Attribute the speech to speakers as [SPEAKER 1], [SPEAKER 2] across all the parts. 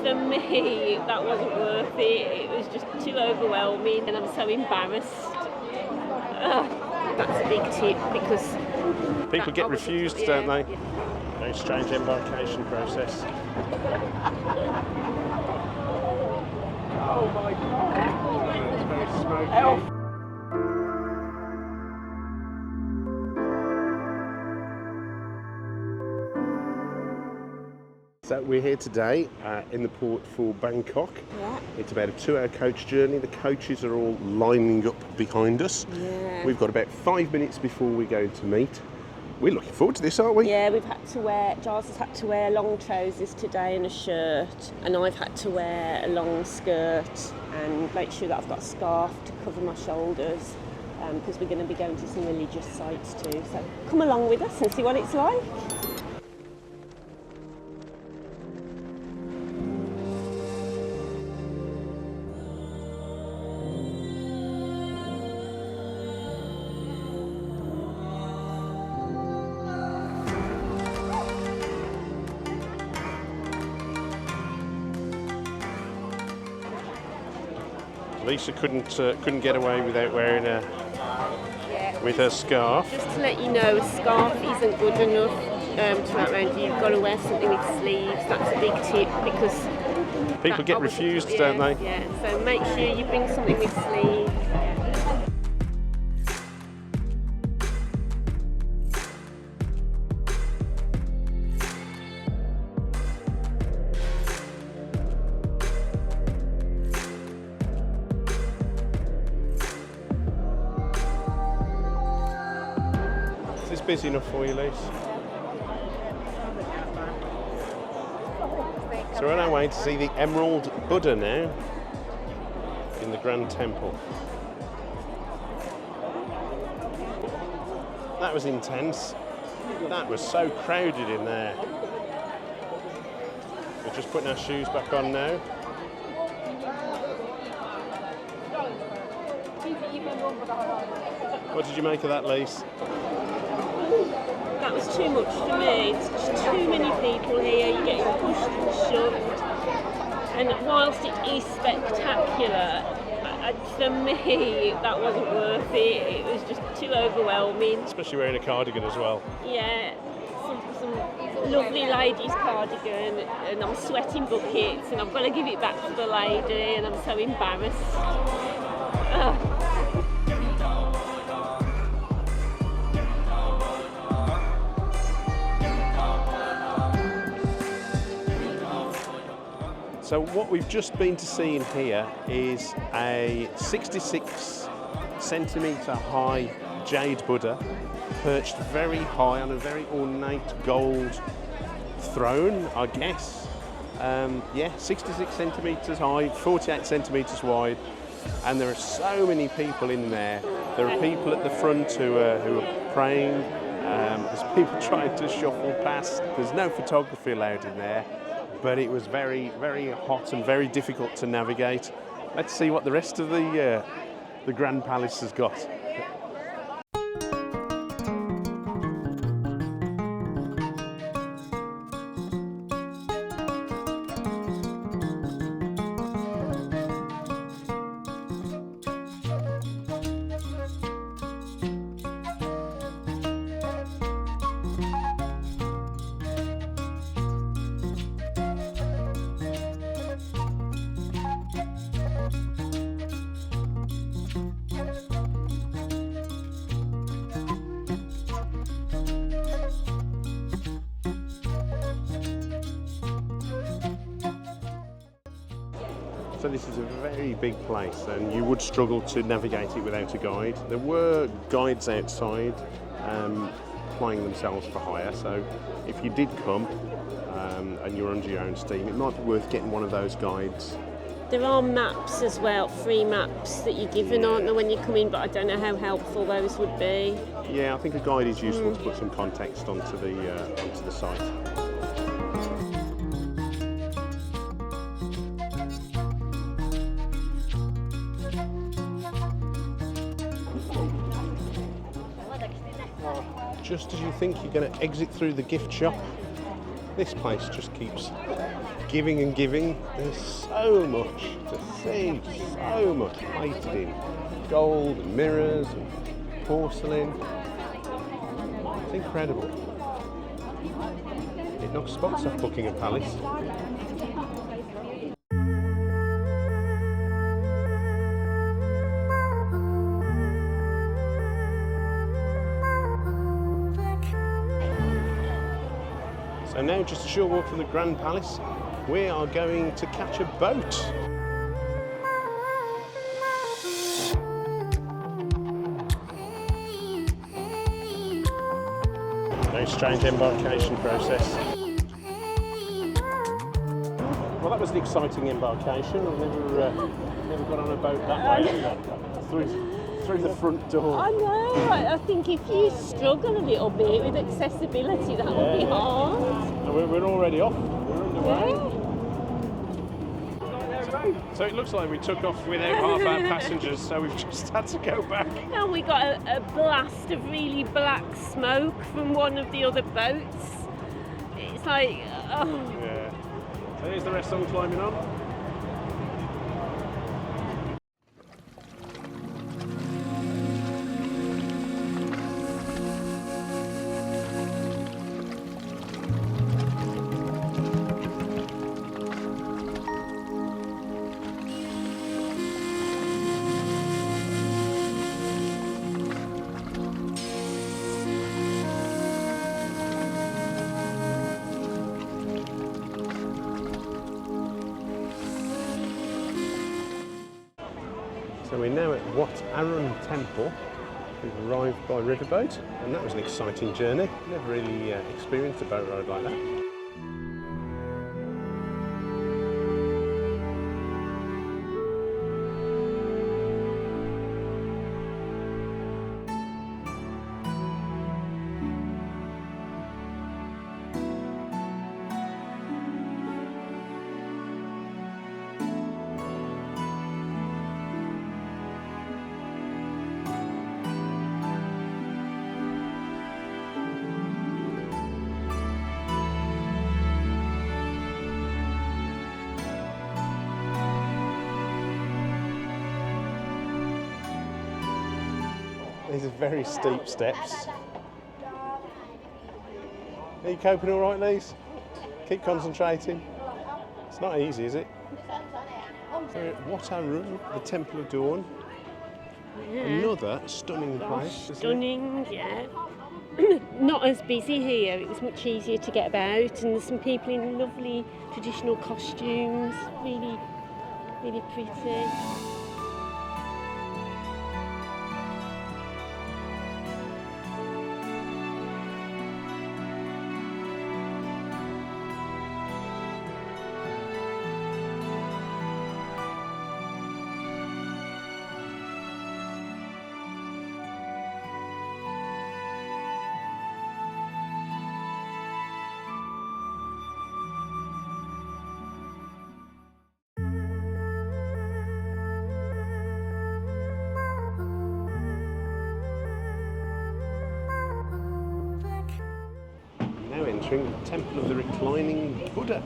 [SPEAKER 1] for me, that wasn't worth it. It was just too overwhelming and I'm so embarrassed. That's a big tip because
[SPEAKER 2] people get refused, don't they? Yeah. Very strange embarkation process. Oh my God! It's very smoky. So we're here today in the port for Bangkok.
[SPEAKER 1] Yeah.
[SPEAKER 2] It's about a 2-hour coach journey. The coaches are all lining up behind us.
[SPEAKER 1] Yeah.
[SPEAKER 2] We've got about 5 minutes before we go to meet. We're looking forward to this, aren't we?
[SPEAKER 1] Yeah, Giles has had to wear long trousers today and a shirt, and I've had to wear a long skirt and make sure that I've got a scarf to cover my shoulders because we're going to be going to some religious sites too. So come along with us and see what it's like.
[SPEAKER 2] Lisa couldn't get away without wearing with her scarf.
[SPEAKER 1] Just to let you know, a scarf isn't good enough to wrap around you. You've got to wear something with sleeves. That's a big tip because
[SPEAKER 2] people get refused, don't they?
[SPEAKER 1] Yeah. So make sure you bring something with sleeves.
[SPEAKER 2] Busy enough for you, Lise? So we're on our way to see the Emerald Buddha now in the Grand Temple. That was intense. That was so crowded in there. We're just putting our shoes back on now. What did you make of that, Lise?
[SPEAKER 1] That was too much for me. It's just too many people here. You're getting pushed and shoved. And whilst it is spectacular, for me, that wasn't worth it. It was just too overwhelming.
[SPEAKER 2] Especially wearing a cardigan as well.
[SPEAKER 1] Yeah, some lovely lady's cardigan, and I'm sweating buckets, and I've got to give it back to the lady, and I'm so embarrassed. Ugh.
[SPEAKER 2] So what we've just been to see in here is a 66 centimetre high jade Buddha perched very high on a very ornate gold throne, I guess. 66 centimetres high, 48 centimetres wide, and there are so many people in there. There are people at the front who are praying. There's people trying to shuffle past. There's no photography allowed in there. But it was very, very hot and very difficult to navigate. Let's see what the rest of the Grand Palace has got. So this is a very big place and you would struggle to navigate it without a guide. There were guides outside plying themselves for hire, so if you did come and you're under your own steam, it might be worth getting one of those guides.
[SPEAKER 1] There are maps as well, free maps that you're given, aren't there, when you come in, but I don't know how helpful those would be.
[SPEAKER 2] Yeah, I think a guide is useful to put some context onto the site. Just as you think you're going to exit through the gift shop, this place just keeps giving and giving. There's so much to see, so much plated in gold and mirrors and porcelain. It's incredible. It knocks spots off Buckingham Palace. So now, just a short walk from the Grand Palace, we are going to catch a boat. Very strange embarkation process. Well, that was an exciting embarkation. I've never got on a boat that way, through the front door.
[SPEAKER 1] I know. I think if you struggle a little bit with accessibility, that would be hard.
[SPEAKER 2] And we're already off. We're underway.
[SPEAKER 1] Yeah.
[SPEAKER 2] So it looks like we took off without half our passengers, so we've just had to go back.
[SPEAKER 1] And we got a blast of really black smoke from one of the other boats. It's like, oh.
[SPEAKER 2] Yeah. So here's the rest I'm climbing on. So we're now at Wat Arun Temple. We've arrived by riverboat, and that was an exciting journey. Never really experienced a boat ride like that. These are very steep steps. Are you coping all right, Lise? Keep concentrating. It's not easy, is it? So we're at Wat Arun, the Temple of Dawn.
[SPEAKER 1] Yeah.
[SPEAKER 2] Another stunning place. Isn't
[SPEAKER 1] Stunning, yeah. Not as busy here. It was much easier to get about, and there's some people in lovely traditional costumes. Really, really pretty. Now entering the Temple of the Reclining Buddha.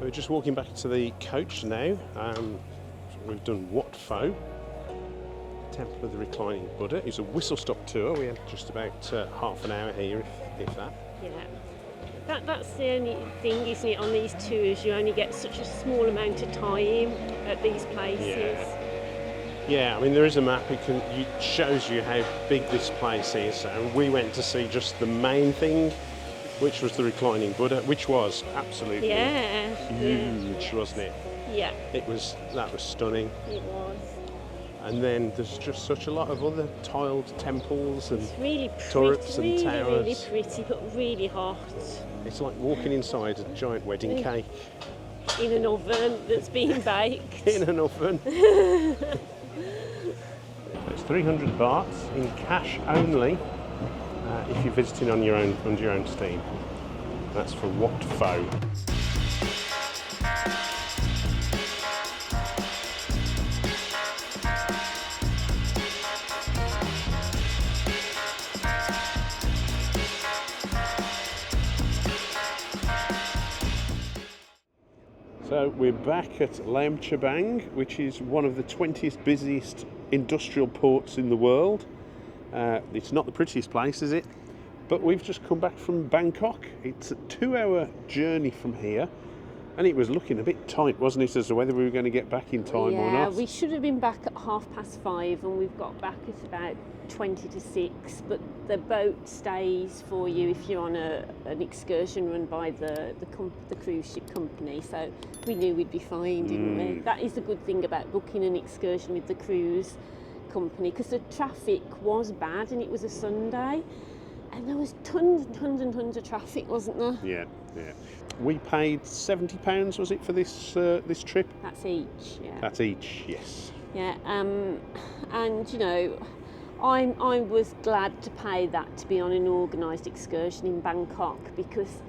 [SPEAKER 2] So we're just walking back to the coach now. We've done Wat Pho, Temple of the Reclining Buddha. It's a whistle-stop tour. We had just about half an hour here, if that.
[SPEAKER 1] Yeah. That's the only thing, isn't it, on these tours? You only get such a small amount of time at these places.
[SPEAKER 2] Yeah, I mean, there is a map. It shows you how big this place is. And we went to see just the main thing, which was the Reclining Buddha, which was absolutely huge, wasn't it?
[SPEAKER 1] Yeah.
[SPEAKER 2] That was stunning.
[SPEAKER 1] It was.
[SPEAKER 2] And then there's just such a lot of other tiled temples and
[SPEAKER 1] really
[SPEAKER 2] turrets and
[SPEAKER 1] really,
[SPEAKER 2] towers.
[SPEAKER 1] Really pretty, but really hot.
[SPEAKER 2] It's like walking inside a giant wedding cake.
[SPEAKER 1] In an oven that's being baked.
[SPEAKER 2] In an oven. It's 300 baht in cash only if you're visiting on your own under your own steam. That's for Wat Pho. So we're back at Laem Chabang, which is one of the 20th busiest industrial ports in the world. It's not the prettiest place, is it? But we've just come back from Bangkok. It's a 2-hour journey from here, and it was looking a bit tight, wasn't it, as to whether we were going to get back in time or not?
[SPEAKER 1] Yeah, we should have been back at 5:30, and we've got back at about 20 to 6, but the boat stays for you if you're on an excursion run by the cruise ship company, so we knew we'd be fine, didn't we? That is the good thing about booking an excursion with the cruise company, because the traffic was bad and it was a Sunday, and there was tons and tons of traffic, wasn't there?
[SPEAKER 2] Yeah. We paid £70, was it, for this trip?
[SPEAKER 1] That's each, yeah.
[SPEAKER 2] That's each, yes.
[SPEAKER 1] Yeah, and you know, I was glad to pay that to be on an organised excursion in Bangkok, because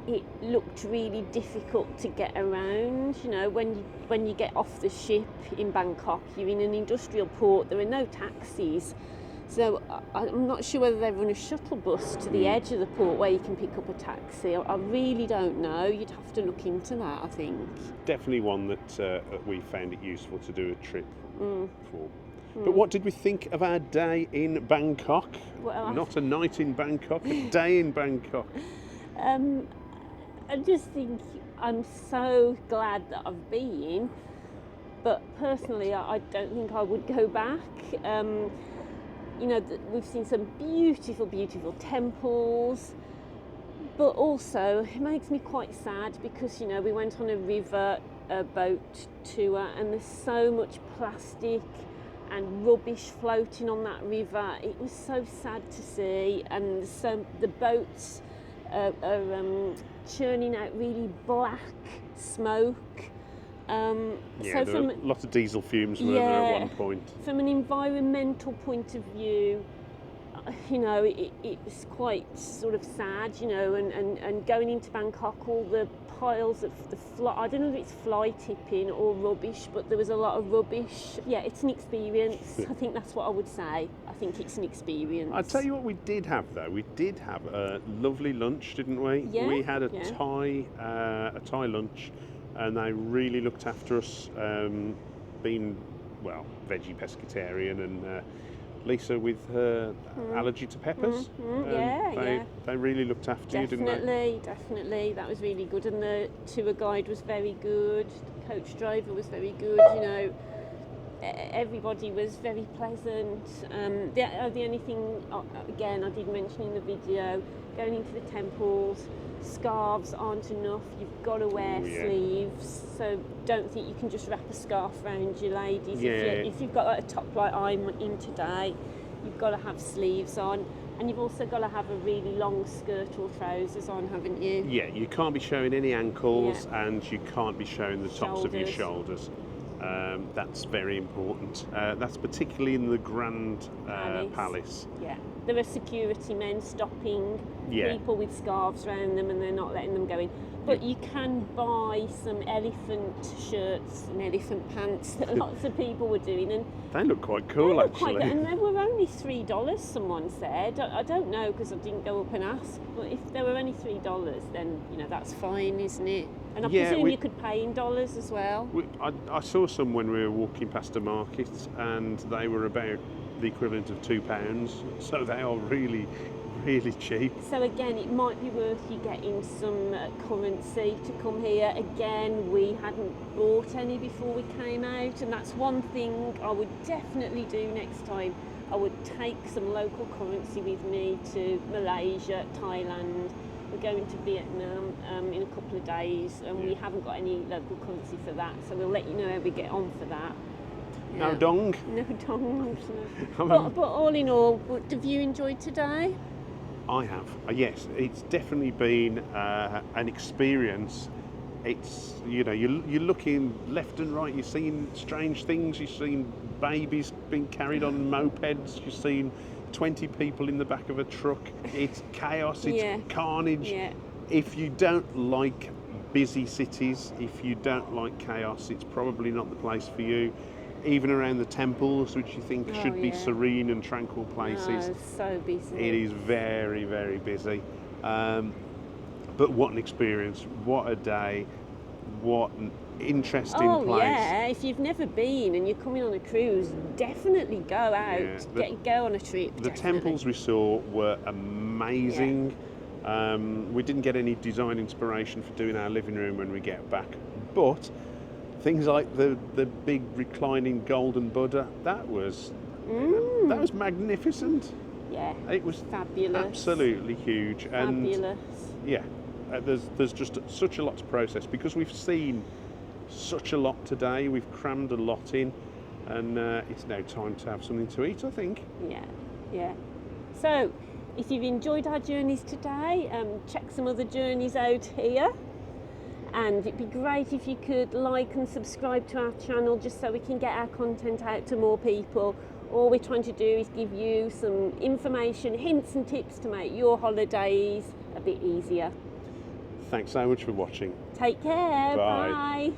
[SPEAKER 1] it looked really difficult to get around. You know, when you get off the ship in Bangkok, you're in an industrial port, there are no taxis. So I'm not sure whether they run a shuttle bus to the edge of the port where you can pick up a taxi. I really don't know. You'd have to look into that, I think.
[SPEAKER 2] Definitely one that we found it useful to do a trip for. But what did we think of our day in Bangkok?
[SPEAKER 1] Well,
[SPEAKER 2] not a night in Bangkok, a day in Bangkok.
[SPEAKER 1] I just think I'm so glad that I've been, but personally I don't think I would go back. You know, we've seen some beautiful, beautiful temples, but also it makes me quite sad because, you know, we went on a river boat tour and there's so much plastic and rubbish floating on that river. It was so sad to see, and so the boats are churning out really black smoke.
[SPEAKER 2] Yeah, there were lots of diesel fumes were there at one point. From
[SPEAKER 1] an environmental point of view, you know, it was quite sort of sad, you know, and going into Bangkok, all the piles of I don't know if it's fly tipping or rubbish, but there was a lot of rubbish. Yeah, it's an experience. I think that's what I would say. I think it's an experience.
[SPEAKER 2] I'll tell you what we did have, though. We did have a lovely lunch, didn't we?
[SPEAKER 1] Yeah.
[SPEAKER 2] We had a Thai lunch, and they really looked after us, being, well, veggie pescatarian, and Lisa with her allergy to peppers. They really looked after you, didn't they?
[SPEAKER 1] Definitely. That was really good, and the tour guide was very good. The coach driver was very good. You know, everybody was very pleasant. The only thing, again, I did mention in the video, going into the temples, scarves aren't enough. You've got to wear sleeves. So don't think you can just wrap a scarf around you, ladies. If you've got like a top like I'm in today, you've got to have sleeves on. And you've also got to have a really long skirt or trousers on, haven't you? Yeah,
[SPEAKER 2] you can't be showing any ankles, and you can't be showing the tops of your shoulders. That's very important. That's particularly in the Grand Palace.
[SPEAKER 1] Yeah, there are security men stopping
[SPEAKER 2] Yeah.
[SPEAKER 1] people with scarves around them, and they're not letting them go in. But you can buy some elephant shirts and elephant pants that lots of people were doing, and
[SPEAKER 2] They look quite cool,
[SPEAKER 1] they were
[SPEAKER 2] actually.
[SPEAKER 1] quite good, and they were only $3. Someone said. I don't know because I didn't go up and ask. But if they were only $3, then that's fine, isn't it? And I presume you could pay in dollars as well.
[SPEAKER 2] I saw some when we were walking past a market, and they were about the equivalent of £2. So they are really, really cheap.
[SPEAKER 1] So again, it might be worth you getting some currency to come here. Again, we hadn't bought any before we came out, and that's one thing I would definitely do next time. I would take some local currency with me to Malaysia, Thailand. We're going to Vietnam in a couple of days, and we haven't got any local currency for that, so we'll let you know how we get on for that.
[SPEAKER 2] No dong?
[SPEAKER 1] No dongs. No. But all in all, what have you enjoyed today?
[SPEAKER 2] I have. Yes, it's definitely been an experience. It's, you're looking left and right, you're seeing strange things, you're seeing babies being carried on mopeds, you're seeing 20 people in the back of a truck. It's chaos, it's carnage.
[SPEAKER 1] Yeah.
[SPEAKER 2] If you don't like busy cities, if you don't like chaos, it's probably not the place for you. Even around the temples, which you think should be serene and tranquil places.
[SPEAKER 1] Oh, it's so busy.
[SPEAKER 2] It is very, very busy. But what an experience, what a day, what an interesting place.
[SPEAKER 1] Oh yeah, if you've never been and you're coming on a cruise, definitely go out, go on a trip.
[SPEAKER 2] The temples we saw were amazing. Yeah. We didn't get any design inspiration for doing our living room when we get back, but things like the big reclining golden Buddha, that was magnificent.
[SPEAKER 1] Yeah,
[SPEAKER 2] it was
[SPEAKER 1] fabulous,
[SPEAKER 2] absolutely huge,
[SPEAKER 1] fabulous.
[SPEAKER 2] And yeah, there's just such a lot to process because we've seen such a lot today. We've crammed a lot in, and it's now time to have something to eat, I think.
[SPEAKER 1] Yeah. So, if you've enjoyed our journeys today, check some other journeys out here. And it'd be great if you could like and subscribe to our channel just so we can get our content out to more people. All we're trying to do is give you some information, hints and tips to make your holidays a bit easier.
[SPEAKER 2] Thanks so much for watching.
[SPEAKER 1] Take care.
[SPEAKER 2] Bye.
[SPEAKER 1] Bye.